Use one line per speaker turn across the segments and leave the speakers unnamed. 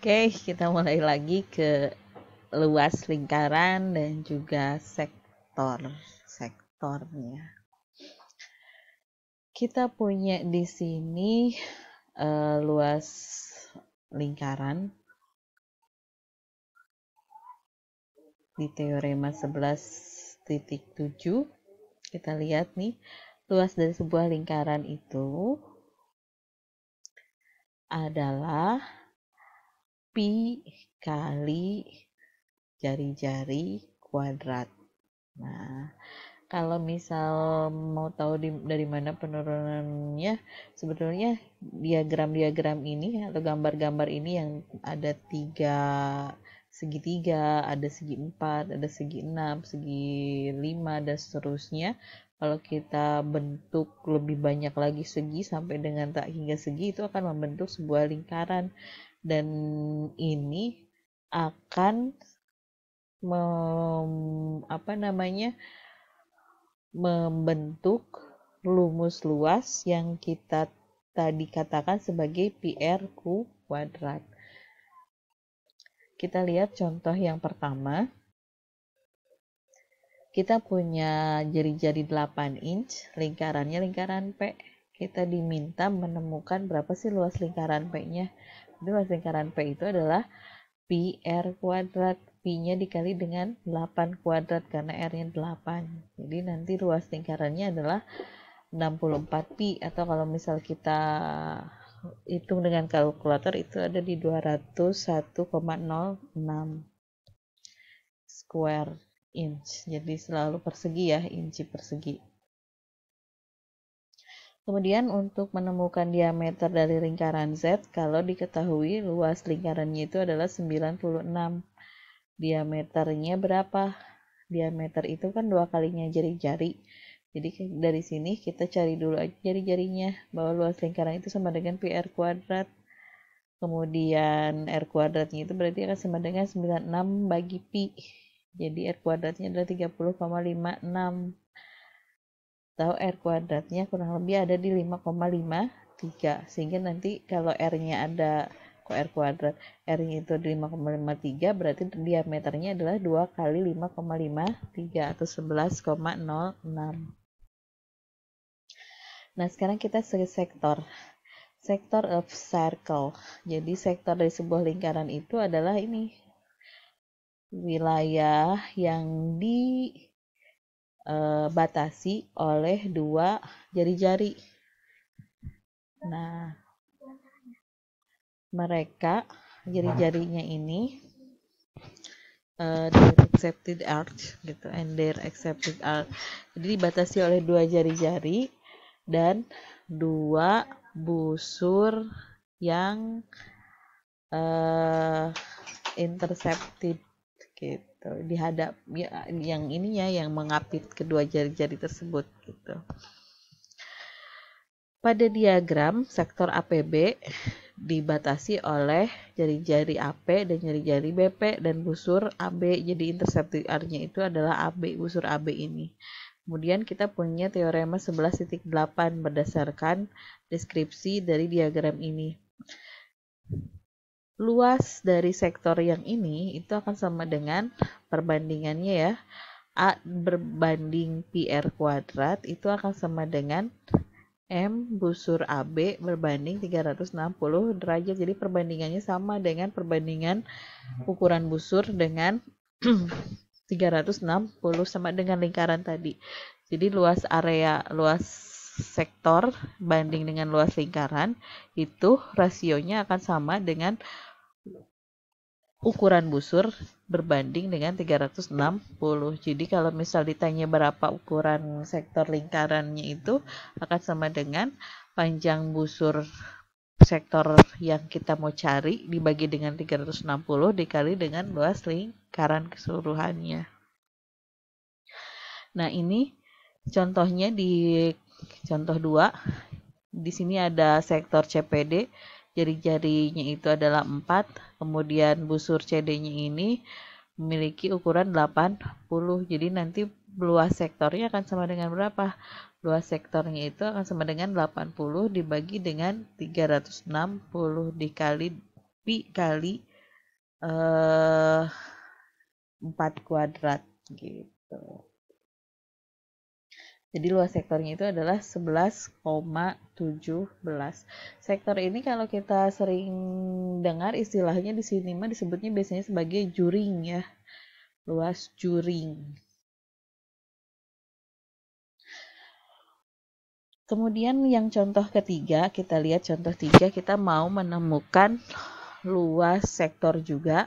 Oke, kita mulai lagi ke luas lingkaran dan juga sektornya. Kita punya di sini luas lingkaran di teorema 11.7. Kita lihat nih, luas dari sebuah lingkaran itu adalah pi kali jari-jari kuadrat. Nah, kalau misal mau tahu dari mana penurunannya, sebetulnya diagram-diagram ini atau gambar-gambar ini yang ada segitiga, ada segi 4, ada segi 6, segi 5, dan seterusnya. Kalau kita bentuk lebih banyak lagi segi sampai dengan tak hingga segi, itu akan membentuk sebuah lingkaran. Dan ini akan membentuk rumus luas yang kita tadi katakan sebagai PR kuadrat. Kita lihat contoh yang pertama. Kita punya jari-jari 8 inch, lingkarannya lingkaran P. Kita diminta menemukan berapa sih luas lingkaran P-nya. Jadi luas lingkaran P itu adalah PR kuadrat. Pi-nya dikali dengan 8 kuadrat karena R-nya 8. Jadi nanti luas lingkarannya adalah 64 pi, atau kalau misal kita hitung dengan kalkulator itu ada di 201,06 square inch. Jadi selalu persegi ya, inci persegi. Kemudian untuk menemukan diameter dari lingkaran Z, kalau diketahui luas lingkarannya itu adalah 96. Diameternya berapa? Diameter itu kan 2 kalinya jari-jari. Jadi dari sini kita cari dulu aja jari-jarinya, bahwa luas lingkaran itu sama dengan PR kuadrat. Kemudian R kuadratnya itu berarti akan sama dengan 96 bagi pi. Jadi R kuadratnya adalah 30,56. Tahu R kuadratnya kurang lebih ada di 5,53. Sehingga nanti kalau R-nya ada R kuadrat, R-nya itu 5,53, berarti diameternya adalah 2 kali 5,53 atau 11,06. Nah, sekarang kita ke sektor. Sector of circle. Jadi sektor dari sebuah lingkaran itu adalah ini. Wilayah yang dibatasi oleh dua jari-jari. Nah, mereka jari-jarinya ini their accepted arc gitu, and their accepted arc. Jadi dibatasi oleh dua jari-jari dan dua busur yang intercepted gitu, dihadap ya, yang ininya yang mengapit kedua jari-jari tersebut gitu. Pada diagram sektor APB dibatasi oleh jari-jari AP dan jari-jari BP dan busur AB. Jadi intercepted arc-nya itu adalah AB, busur AB ini. Kemudian kita punya teorema 11.8 berdasarkan deskripsi dari diagram ini. Luas dari sektor yang ini itu akan sama dengan perbandingannya ya. A berbanding PR kuadrat itu akan sama dengan M busur AB berbanding 360 derajat. Jadi perbandingannya sama dengan perbandingan ukuran busur dengan 360 sama dengan lingkaran tadi. Jadi luas sektor banding dengan luas lingkaran itu rasionya akan sama dengan ukuran busur berbanding dengan 360. Jadi kalau misal ditanya berapa ukuran sektor lingkarannya itu akan sama dengan panjang busur sektor yang kita mau cari dibagi dengan 360 dikali dengan luas lingkaran keseluruhannya. Nah, ini contohnya di contoh 2. Di sini ada sektor CPD. Jari-jarinya itu adalah 4, kemudian busur CD-nya ini memiliki ukuran 80. Jadi nanti luas sektornya akan sama dengan berapa? Luas sektornya itu akan sama dengan 80 dibagi dengan 360 dikali pi kali 4 kuadrat gitu. Jadi luas sektornya itu adalah 11,17. Sektor ini kalau kita sering dengar istilahnya di sini mah disebutnya biasanya sebagai juring ya. Luas juring. Kemudian yang contoh ketiga, kita lihat contoh 3, kita mau menemukan luas sektor juga.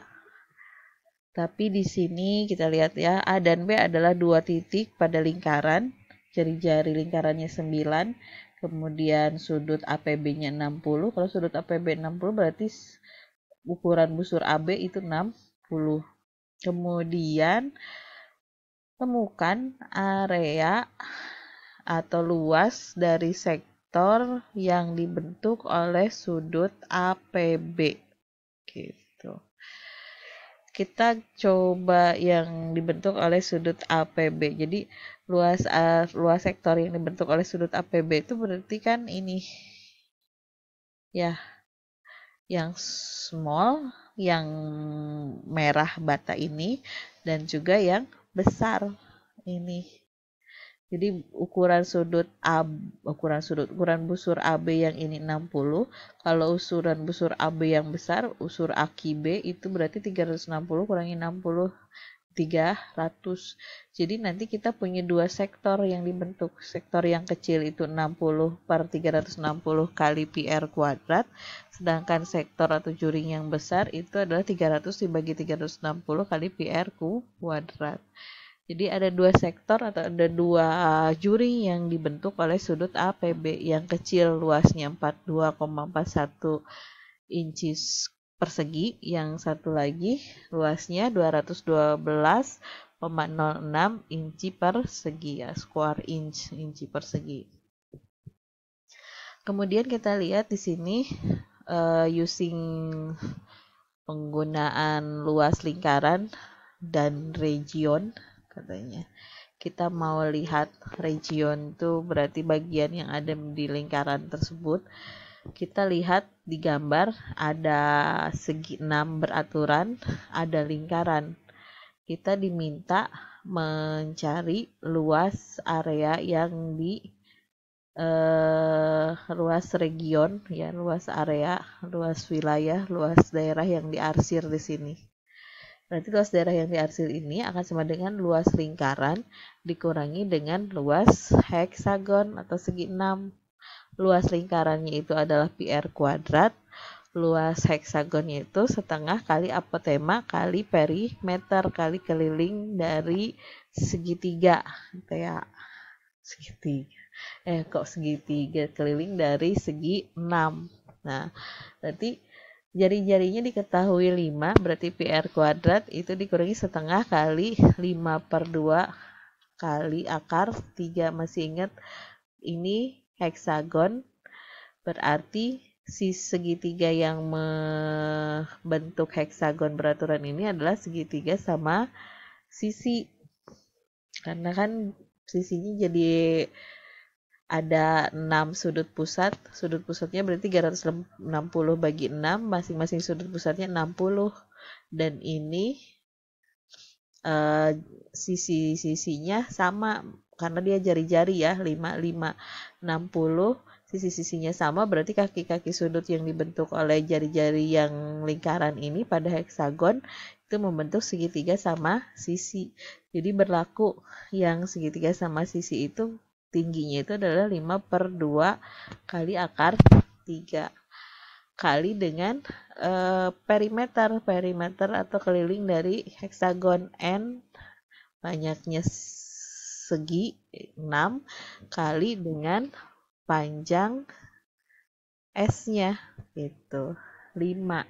Tapi di sini kita lihat ya, A dan B adalah 2 titik pada lingkaran. Jari-jari lingkarannya 9, kemudian sudut APB-nya 60. Kalau sudut APB 60 berarti ukuran busur AB itu 60. Kemudian temukan area atau luas dari sektor yang dibentuk oleh sudut APB. Gitu. Kita coba yang dibentuk oleh sudut APB. Jadi luas sektor yang dibentuk oleh sudut APB itu berarti kan ini ya, yang small, yang merah bata ini, dan juga yang besar ini. Jadi ukuran busur AB yang ini 60. Kalau ukuran busur AB yang besar, usur aki B itu berarti 360 kurangi 60, 300. Jadi nanti kita punya 2 sektor yang dibentuk. Sektor yang kecil itu 60 per 360 kali PR kuadrat. Sedangkan sektor atau juring yang besar itu adalah 300 dibagi 360 kali PR kuadrat. Jadi ada 2 sektor atau ada 2 juring yang dibentuk oleh sudut APB. Yang kecil luasnya 42,41 inches persegi, yang satu lagi luasnya 212,06 inci persegi ya, square inci persegi. Kemudian kita lihat di sini using penggunaan luas lingkaran dan region katanya. Kita mau lihat region itu berarti bagian yang ada di lingkaran tersebut. Kita lihat di gambar ada segi 6 beraturan, ada lingkaran. Kita diminta mencari luas area yang di luas region ya, luas area, luas wilayah, luas daerah yang diarsir di sini. Berarti luas daerah yang diarsir ini akan sama dengan luas lingkaran dikurangi dengan luas heksagon atau segi 6. Luas lingkarannya itu adalah PR kuadrat, luas heksagonnya itu setengah kali apotema kali perimeter kali keliling dari segitiga. Ya, segitiga. Segitiga keliling dari segi 6. Nah, berarti jari-jarinya diketahui 5, berarti PR kuadrat itu dikurangi setengah kali 5/2 kali akar 3. Masih ingat ini heksagon, berarti segitiga yang membentuk heksagon beraturan ini adalah segitiga sama sisi. Karena kan sisinya jadi ada 6 sudut pusat. Sudut pusatnya berarti 360 bagi 6, masing-masing sudut pusatnya 60. Dan ini sisi-sisinya sama karena dia jari-jari ya, 5, 5, 60. Sisi-sisinya sama, berarti kaki-kaki sudut yang dibentuk oleh jari-jari yang lingkaran ini pada heksagon itu membentuk segitiga sama sisi. Jadi berlaku yang segitiga sama sisi itu tingginya itu adalah 5/2 kali akar 3 kali dengan perimeter atau keliling dari heksagon N, banyaknya segi 6 kali dengan panjang S-nya itu 5.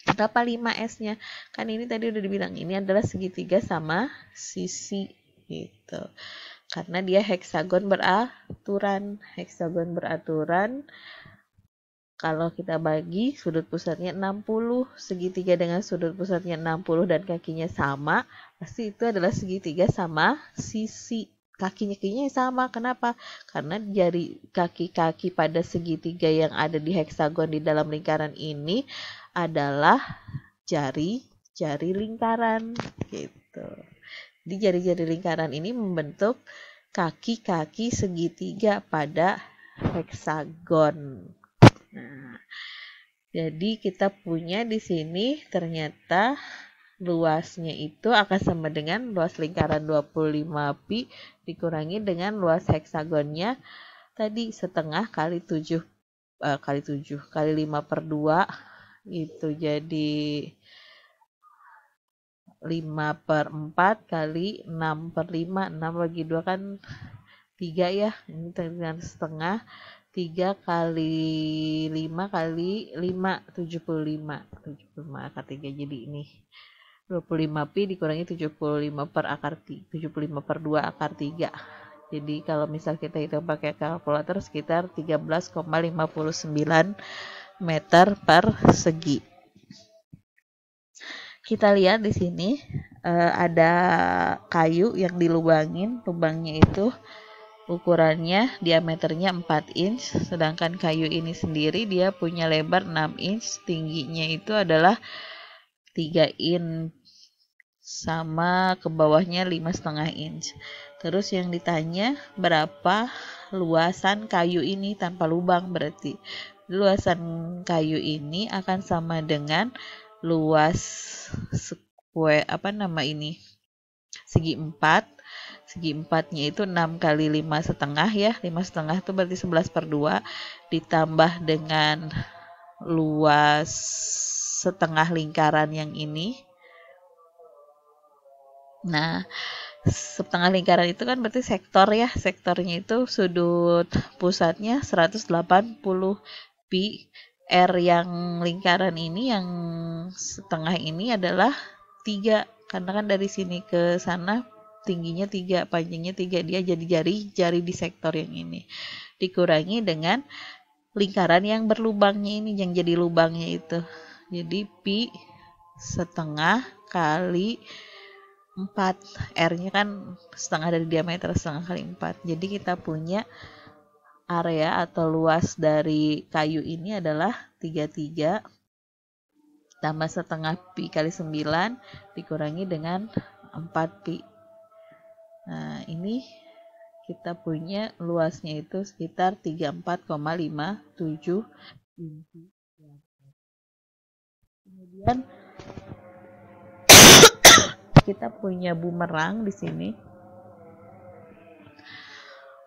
Kenapa 5 S-nya? Kan ini tadi udah dibilang ini adalah segitiga sama sisi gitu. Karena dia heksagon beraturan. Kalau kita bagi sudut pusatnya 60, segitiga dengan sudut pusatnya 60 dan kakinya sama, pasti itu adalah segitiga sama sisi. Kaki-kakinya sama. Kenapa? Karena jari kaki-kaki pada segitiga yang ada di heksagon di dalam lingkaran ini adalah jari lingkaran gitu. Jadi jari-jari lingkaran ini membentuk kaki-kaki segitiga pada heksagon. Nah, jadi kita punya di sini ternyata luasnya itu akan sama dengan luas lingkaran 25 pi dikurangi dengan luas heksagonnya tadi setengah kali 7 kali 5 per 2 itu jadi 5 per 4 kali 6 per 5, 6 bagi 2 kan 3 ya, ini dengan setengah, 3 kali 5 kali 5, 75 akar 3, jadi ini 25 pi dikurangi 75 per akar 3, 75 per 2 akar 3. Jadi kalau misal kita hitung pakai kalkulator sekitar 13,59 meter per segi. Kita lihat di sini ada kayu yang dilubangin, lubangnya itu ukurannya diameternya 4 inch, sedangkan kayu ini sendiri dia punya lebar 6 inch, tingginya itu adalah 3 inch sama ke bawahnya 5,5 inch. Terus yang ditanya berapa luasan kayu ini tanpa lubang, berarti luasan kayu ini akan sama dengan luas segi 4. Segi 4-nya itu 6 kali 5,5 ya. 5,5 itu berarti 11 per 2 ditambah dengan luas setengah lingkaran yang ini. Nah, setengah lingkaran itu kan berarti sektor ya. Sektornya itu sudut pusatnya 180 pi. R yang lingkaran ini, yang setengah ini adalah 3. Karena kan dari sini ke sana tingginya 3, panjangnya 3. Dia jadi jari di sektor yang ini. Dikurangi dengan lingkaran yang berlubangnya ini, yang jadi lubangnya itu. Jadi pi setengah kali 4, R-nya kan setengah dari diameter, setengah kali 4. Jadi kita punya area atau luas dari kayu ini adalah 33 tambah setengah pi kali 9 dikurangi dengan 4 pi. Nah, ini kita punya luasnya itu sekitar 34,57 inci. Kemudian kita punya bumerang di sini.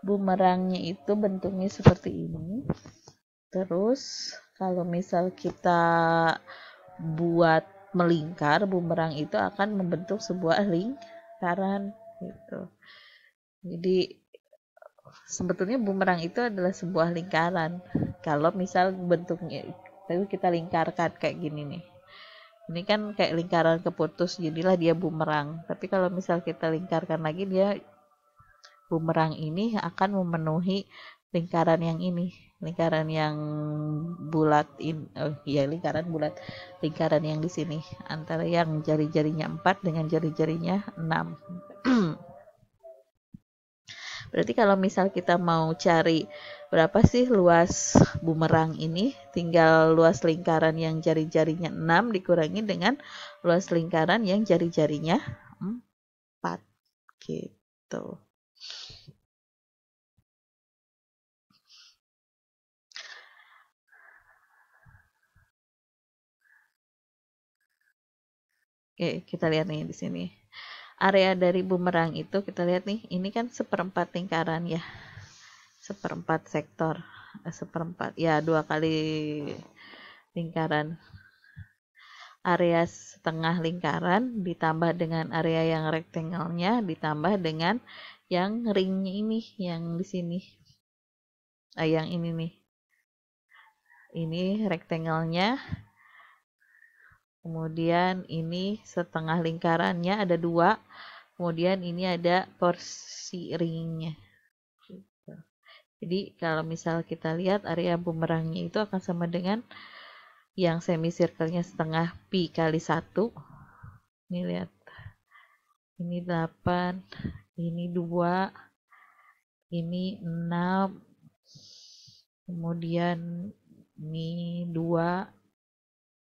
Bumerangnya itu bentuknya seperti ini. Terus kalau misal kita buat melingkar, bumerang itu akan membentuk sebuah lingkaran gitu. Jadi sebetulnya bumerang itu adalah sebuah lingkaran. Kalau misal bentuknya itu kita lingkarkan kayak gini nih. Ini kan kayak lingkaran keputus, jadilah dia bumerang. Tapi kalau misal kita lingkarkan lagi, dia bumerang ini akan memenuhi lingkaran yang ini, lingkaran yang bulat lingkaran bulat, lingkaran yang di sini antara yang jari-jarinya 4 dengan jari-jarinya 6. Berarti kalau misal kita mau cari berapa sih luas bumerang ini, tinggal luas lingkaran yang jari-jarinya 6 dikurangi dengan luas lingkaran yang jari-jarinya 4 gitu. Oke, kita lihat nih di sini. Area dari bumerang itu kita lihat nih, ini kan seperempat lingkaran ya. Seperempat sektor. Seperempat, ya 2 kali lingkaran. Area setengah lingkaran ditambah dengan area yang rektangelnya ditambah dengan yang ringnya ini, yang di sini. Yang ini nih. Ini rektangelnya. Kemudian ini setengah lingkarannya ada 2. Kemudian ini ada porsi ringnya. Jadi kalau misal kita lihat area bumerangnya itu akan sama dengan yang semicircle-nya setengah pi kali 1. Ini lihat. Ini 8, ini 2, ini 6. Kemudian ini 2,